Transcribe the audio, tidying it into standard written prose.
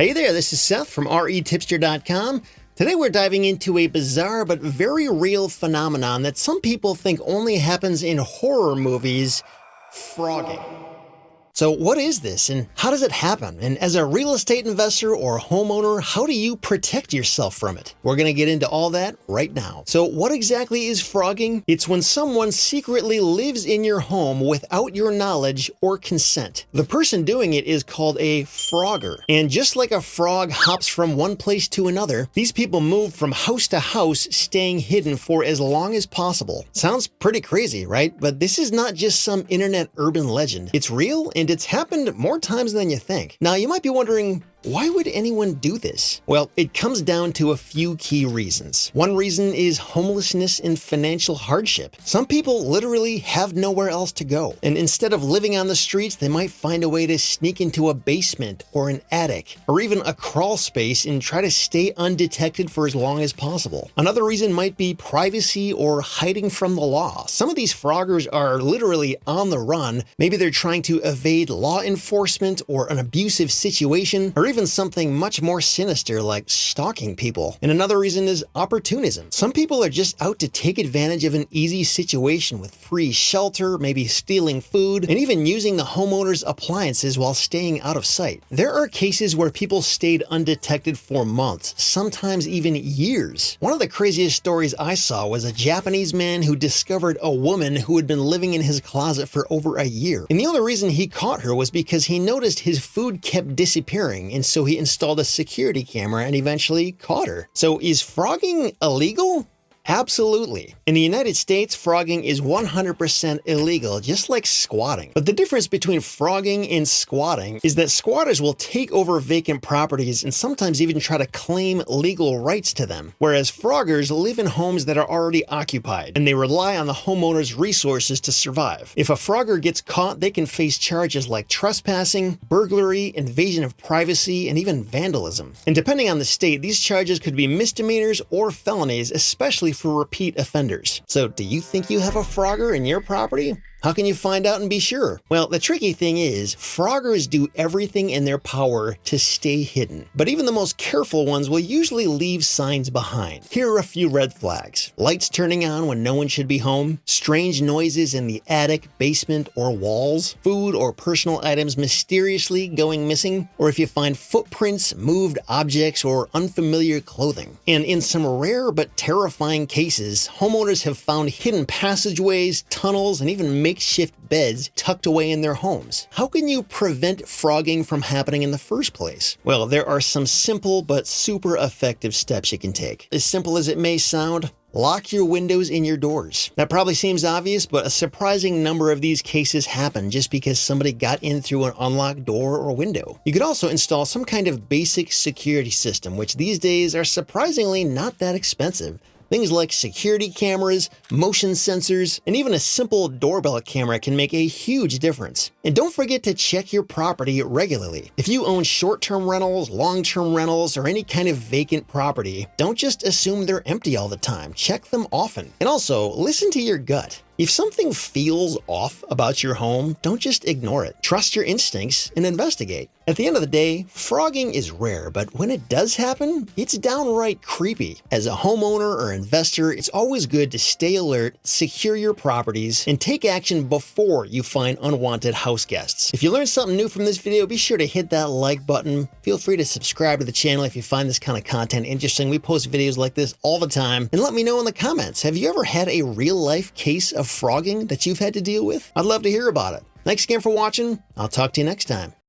Hey there, this is Seth from REtipster.com. Today we're diving into a bizarre but very real phenomenon that some people think only happens in horror movies: phrogging. So what is this and how does it happen? And as a real estate investor or homeowner, how do you protect yourself from it? We're going to get into all that right now. So what exactly is phrogging? It's when someone secretly lives in your home without your knowledge or consent. The person doing it is called a Phroggers. And just like a frog hops from one place to another, these people move from house to house, staying hidden for as long as possible. Sounds pretty crazy, right? But this is not just some internet urban legend. It's real, and it's happened more times than you think. Now, you might be wondering, why would anyone do this? Well, it comes down to a few key reasons. One reason is homelessness and financial hardship. Some people literally have nowhere else to go. And instead of living on the streets, they might find a way to sneak into a basement or an attic or even a crawl space and try to stay undetected for as long as possible. Another reason might be privacy or hiding from the law. Some of these Phroggers are literally on the run. Maybe they're trying to evade law enforcement or an abusive situation, or even something much more sinister like stalking people. And another reason is opportunism. Some people are just out to take advantage of an easy situation with free shelter, maybe stealing food, and even using the homeowner's appliances while staying out of sight. There are cases where people stayed undetected for months, sometimes even years. One of the craziest stories I saw was a Japanese man who discovered a woman who had been living in his closet for over a year. And the only reason he caught her was because he noticed his food kept disappearing, and so he installed a security camera and eventually caught her. So is phrogging illegal? Absolutely. In the United States, phrogging is 100% illegal, just like squatting. But the difference between phrogging and squatting is that squatters will take over vacant properties and sometimes even try to claim legal rights to them, whereas phroggers live in homes that are already occupied, and they rely on the homeowner's resources to survive. If a phroggers gets caught, they can face charges like trespassing, burglary, invasion of privacy, and even vandalism. And depending on the state, these charges could be misdemeanors or felonies, especially for repeat offenders. So do you think you have a Phroggers in your property? How can you find out and be sure? Well, the tricky thing is, Phroggers do everything in their power to stay hidden. But even the most careful ones will usually leave signs behind. Here are a few red flags: lights turning on when no one should be home, strange noises in the attic, basement, or walls, food or personal items mysteriously going missing, or if you find footprints, moved objects, or unfamiliar clothing. And in some rare but terrifying cases, homeowners have found hidden passageways, tunnels, and even makeshift beds tucked away in their homes. How can you prevent phrogging from happening in the first place? Well, there are some simple but super effective steps you can take. As simple as it may sound, lock your windows and your doors. That probably seems obvious, but a surprising number of these cases happen just because somebody got in through an unlocked door or window. You could also install some kind of basic security system, which these days are surprisingly not that expensive. Things like security cameras, motion sensors, and even a simple doorbell camera can make a huge difference. And don't forget to check your property regularly. If you own short-term rentals, long-term rentals, or any kind of vacant property, don't just assume they're empty all the time. Check them often. And also, listen to your gut. If something feels off about your home, don't just ignore it. Trust your instincts and investigate. At the end of the day, phrogging is rare, but when it does happen, it's downright creepy. As a homeowner or investor, it's always good to stay alert, secure your properties, and take action before you find unwanted house guests. If you learned something new from this video, be sure to hit that like button. Feel free to subscribe to the channel if you find this kind of content interesting. We post videos like this all the time. And let me know in the comments, have you ever had a real-life case of phrogging that you've had to deal with? I'd love to hear about it. Thanks again for watching. I'll talk to you next time.